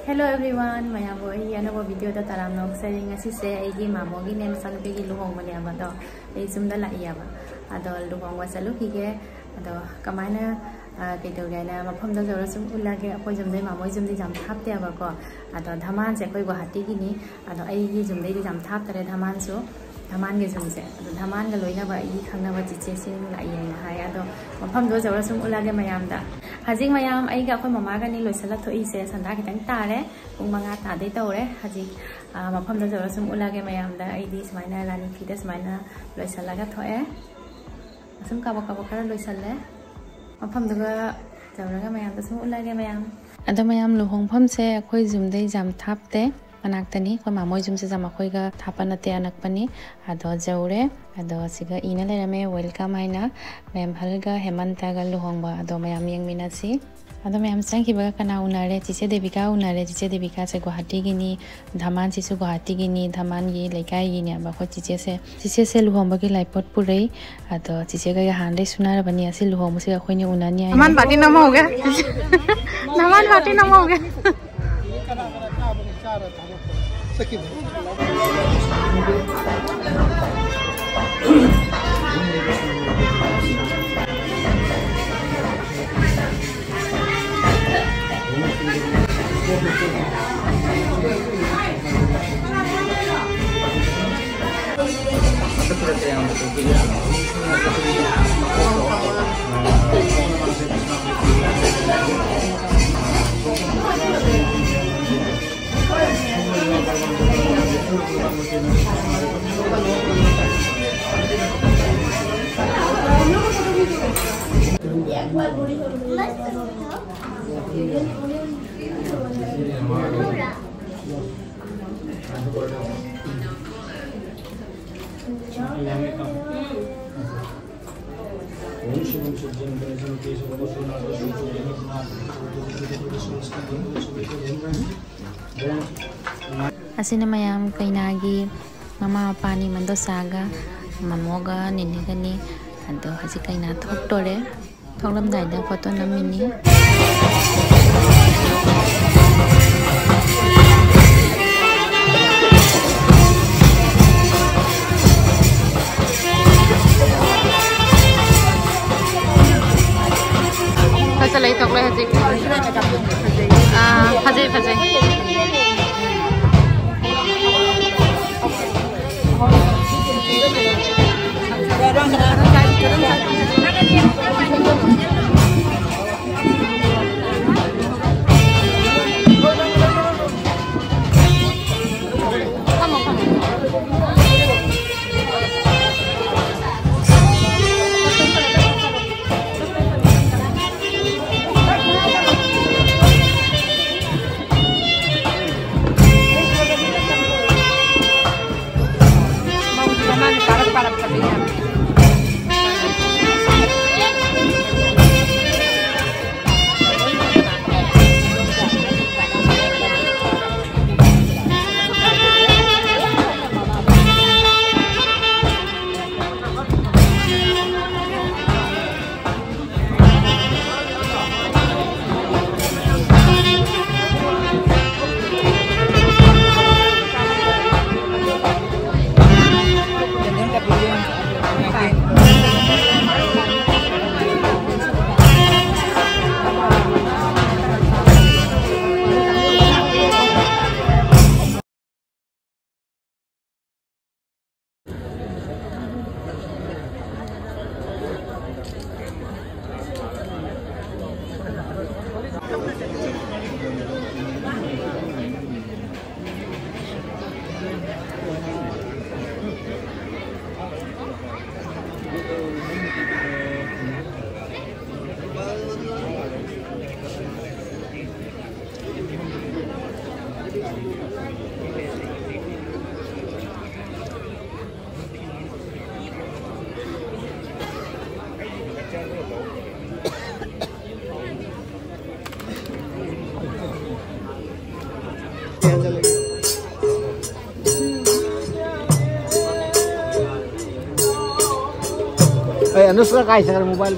Hello everyone, mayam boy. Another video da taram nok sharing asi se aigi mamo gi nem san pe gi luhong mane abado ei sum da la iya ba ado luhong wa salu ki ge ado kamaina ke to ga na mafam da jora sum ulage akoi jum dai mamo jum dai jam thap te ba ko ado dhaman se koi guwahati gi ni ado ai gi jum dai jam thap tare dhaman so dhaman ge jum se ado dhaman ga loina ba ai khangna ba chiche se la iya na ha ado mafam do jora sum ulage mayam da Hajik mayam ai ga khoi mama ga ni loisala thoi se sanda kitang tare pung manga ta dei tore hajik mafam da jora sum ulage mayam da ai di smaina rani fi da smaina loisala ga thoe sum ka ba kara loisale mafam da ga jora ga mayam da sum ulage mayam ada mayam luhong pham se khoi zum dei jam thap te anaktani khoi mamoi zum se jam khoi ga thapana te anakpani ado jaure ado siga ina lerame welcome haina mem halga hemanta ga luhongba ado mayam yengmina si ado mayam sangki ba kana unare chiche devika unare chiche devika se guwahati gini dhaman si su guwahati gini dhaman gi lekai gini ba kho chiche se luhongba gi laipot purei ado chiche ga hande sunara bani asi luhong se khoi ni unani ai dhaman bati nam hoge dhaman bati nam hoge Asina mayam kainagi mama pani mando saga mamoga ninigani ado hasi kaina thok tore thonglam dai da photo namini Hasa lai thok lai hasi phajai Anushka काय सगळं mobile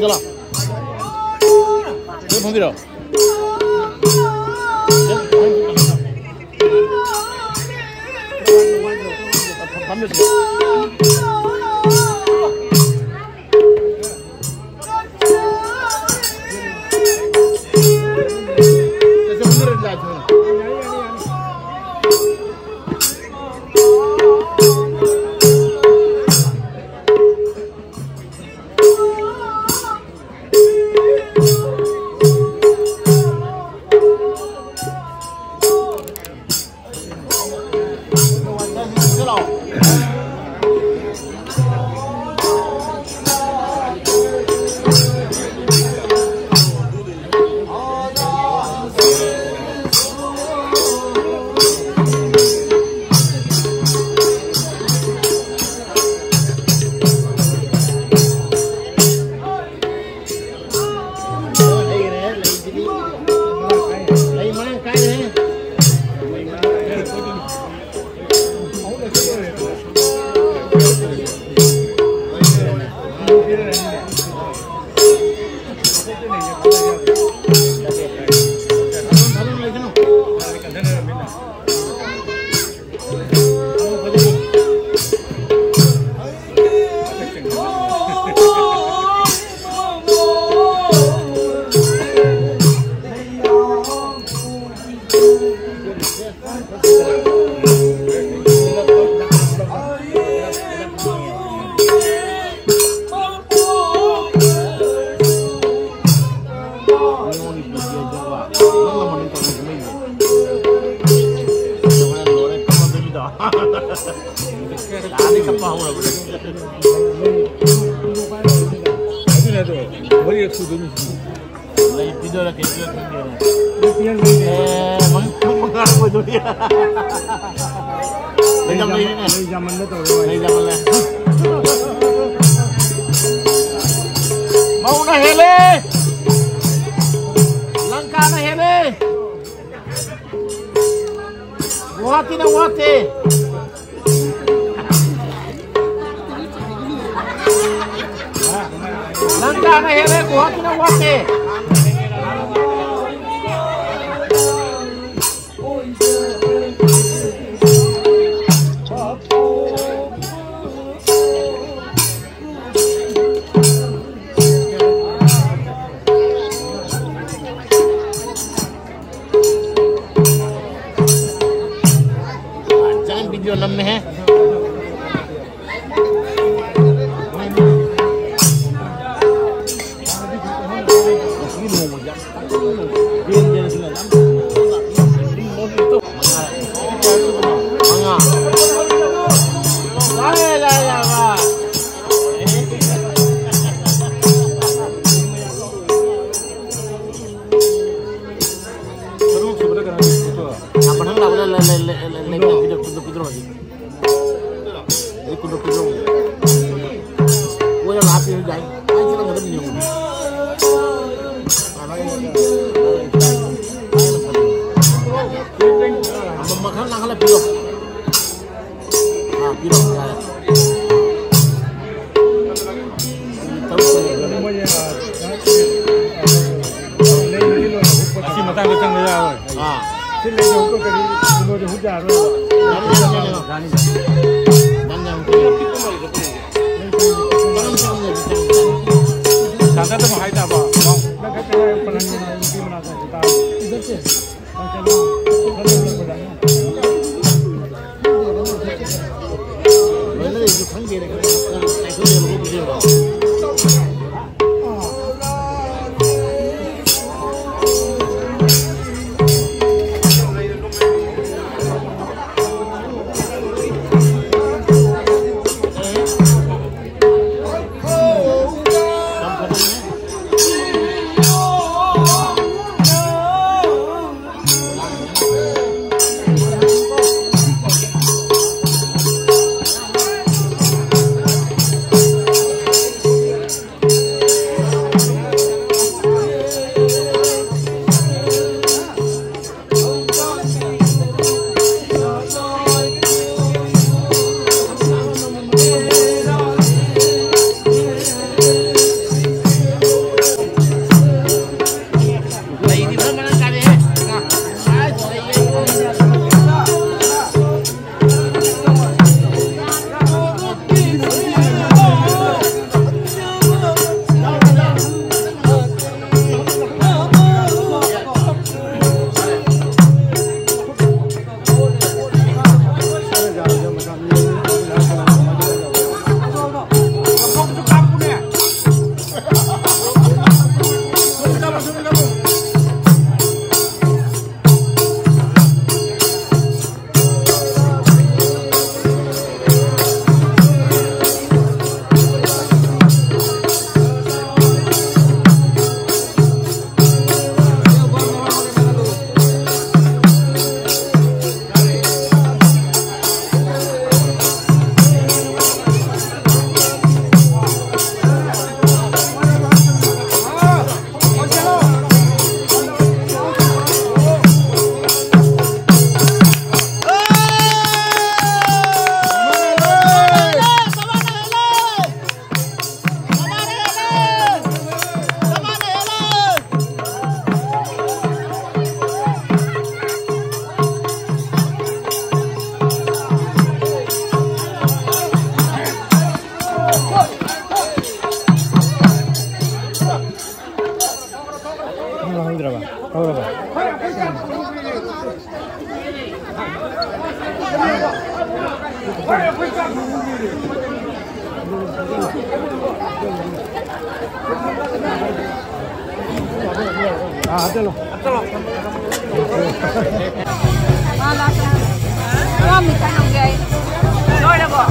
Segala. Mundiro. Mau na hele, langka na hele, wati na wati. Langka na hele, kuha tinawate. Jangan video 6 में है makan lang hala pilo. Ah, pilo. Kasi matang datang dia awak. Ah. Sila jauh tu kali dulu dia hujan tu. Sangat tu mahal tak apa. Nak kata pelan-pelan mesti menakar kita. Ibu tu. Macam mana? Ah, ada loh. minta nong guys. Rồi được rồi.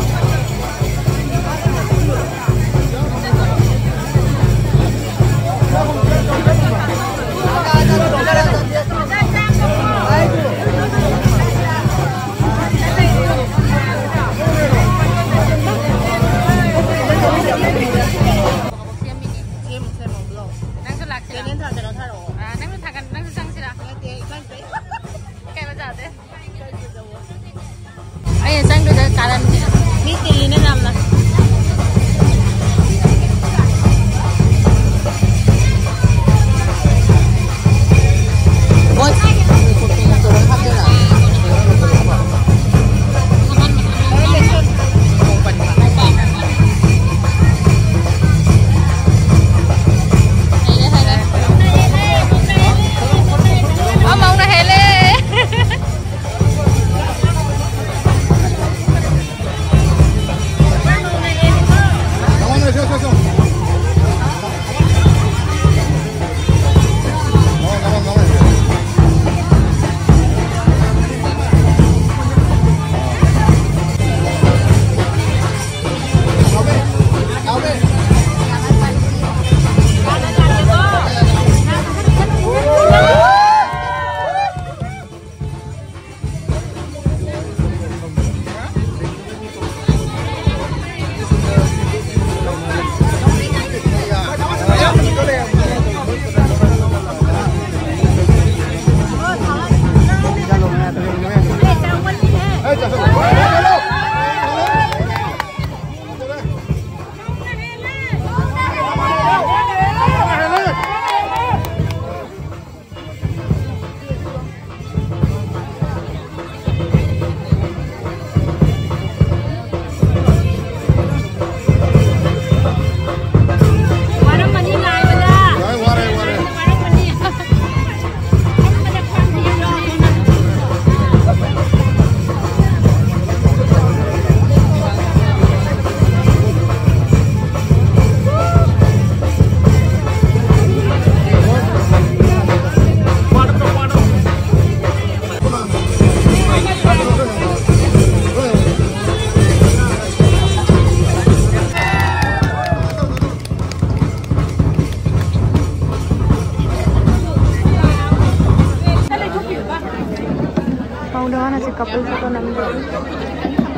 couple photo number.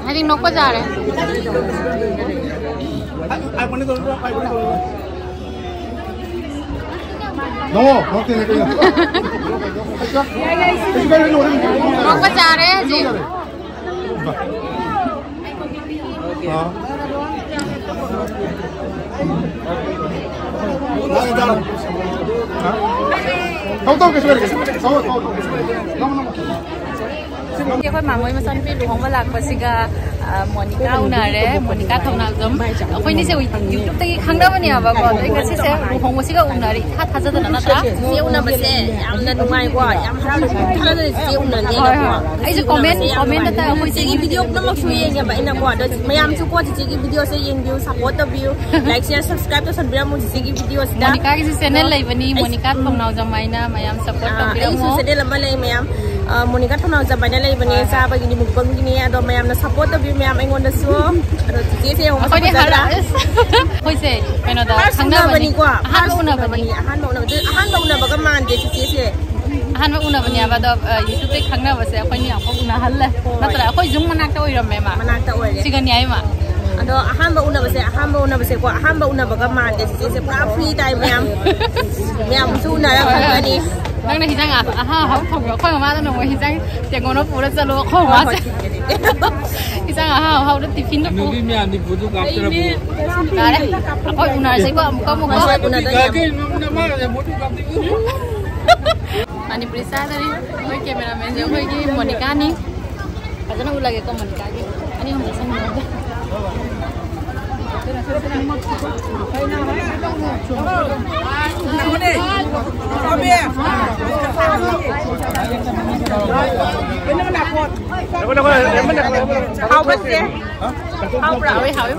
Hadi nok pa जा रहे हैं No, no tiene que ir. nok pa जा रहे हैं जी Cái mày mà sân phi luôn không có lạc và siga Monica unare Monica thâu nào giống khơi ní sẽ YouTube tới khang đó vậy à và còn tới cái sẽ luôn không có siga unare thắt thắt ra nó ta sẽ una base am na nungai quá am harau thắt ra sẽ una nghe quá ấy chứ comment đó ta khơi cái video nó mặc suy nghe vậy na quá đó mày am chú qua cái video sẽ yên view support the view like share subscribe to sân bia một cái video đó Monica cái channel này vậy Monica thâu nào giống mày na mày am support to bia mo sẽ làm lại mày am Monica thâu nào giống mày lại vậy nè sa bagi ni mukon gini ada mày am na support the view mày am anh ngon đó số chị sẽ không khơi đi hả khơi sẽ cái nào đó khang đó vậy quá han mau na baga man de chị sẽ han mau una banya ba do YouTube tới khang đó vậy sẽ khơi ni không una hal le nó là khơi dùng manak ta oi ram mày mà manak ta oi siga ni ai mà Ado ahamba una base ko ahamba una baga man de se pra free time meam su na ra kan ni nang na hijang ha hau thong yo khoi ma da no hijang te ngo no pura chalo khoi ma hijang ha hau da tiffin no Nugi me ani photo capture bu. ka de khoi una sai ko mo una da Ke una ma photo capture. ani prisa dari khoi cameraman je khoi ki Monica ni ajana ulage ko Monica ki ani hum sang mo Hau bớt đi. hau rồi hau hau đấy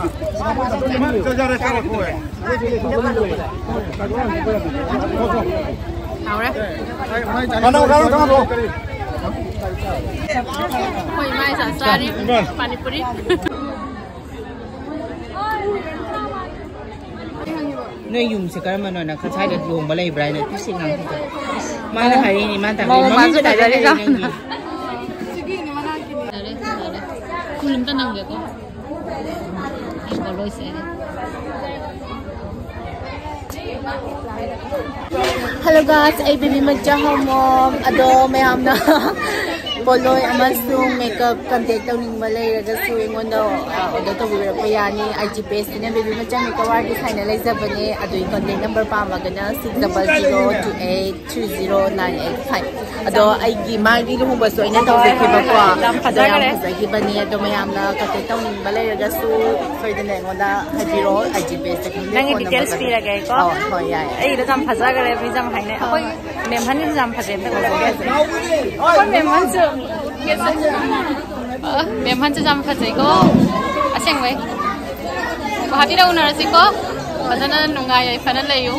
khoi mai sa sa đi pani puri Nơi dùng sẽ cái mà nó khai được dùng mà lấy bài này cứ xin ngang thôi mà nó hay đi mà tặng mà cứ đại đi ra kulim ta nang ko ai ko loi se Hello guys, ay baby magja-mom ado may hamna Poloy amasung makeup contact daw ning malay raga suing ono odo to wira ko yani IG page ni baby magja makeup artist hai na laser bane ado yung contact number pa magana 6002820985 ado ay gi magi lu ba so ina daw deke ba ko ado yang sa bani ado may hamna contact daw ning malay raga su further na ngoda habiro IG page nang details pi lagay ko oh yeah ay ito jam phaja gare mi jam haine akoi memhan ni jam phaje ta ko akoi memhan chu memhan chu jam phaje ko aseng wei ko habi ra una si ko bajana nungai ai phana leyu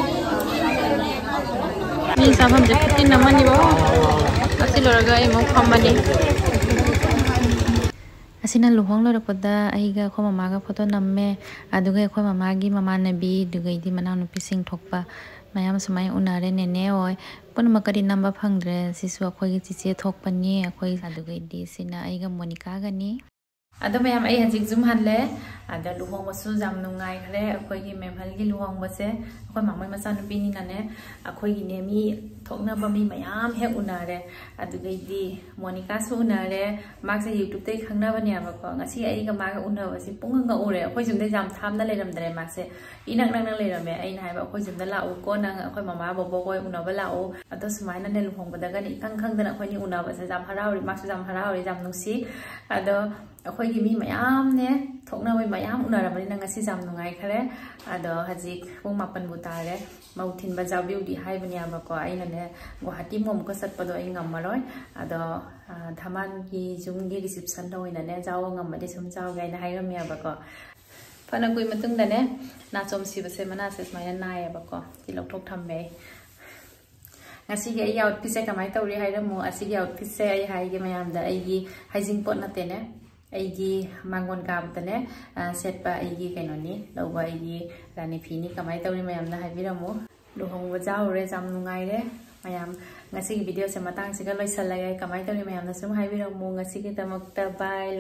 ni sabam je tin namani bo asiloraga imo khamani asina luhong lorapada aiga kho mama ga photo namme aduga kho mama gi mama nabi dugai di mana nu pising thokpa mayam samai unare nene oi pun makari namba phangre sisu akhoi gi chiche thokpani akhoi adugai di sina aiga Monica ga ni ado mayam ai hajik zum hanle ada luhong wasu jam nungai khare akhoi gi memhal gi luhong base akhoi mamai macha nu pi ni nane akhoi gi ne mi thokna ba mi mayam he unare adugai di Monica su unare mak se YouTube te khangna ba ne ba ko ngasi ai ga ma ga unna ba si pung ga ure akhoi jum de jam tham na le ram dare mak se inak nang le ram me ai nai ba akhoi jum da la u ko nang akhoi mama bobo ko unna ba la u ado sumai na ne luhong ba da ga ni kang khang da akhoi ni unna ba se jam harau ri mak se jam harau ri jam nusi ado akhoi gi mi mayam ne thokna bai mayam unna ra bani nang asi jam nungai khare ado hajik pung mapan bu tare mauthin ba jaw beauty hai bani ba ko ai na ne Guwahati mom ko sat pado ai ngam maroi ado dhaman gi jung gi reception do ina ne jaw ngam ma de sum jaw gai na hai ram ya ba ko phana gui matung da ne na chom si ba se mana se mai na ya ba ko ki lok thok tham be ngasi ge outfit se kamai tauri hairamu asigi outfit se ai haige mayam da aigi haijing pot na tene aigi mangon gam tane set pa aigi kainoni lawba aigi rani phini kamai tauri mayam na haibiramu luhong wajau re jam nungai re mayam ngasi video se matang siga loisalaga kamai tauri mayam na sum haibiramu ngasi ge tamakta bye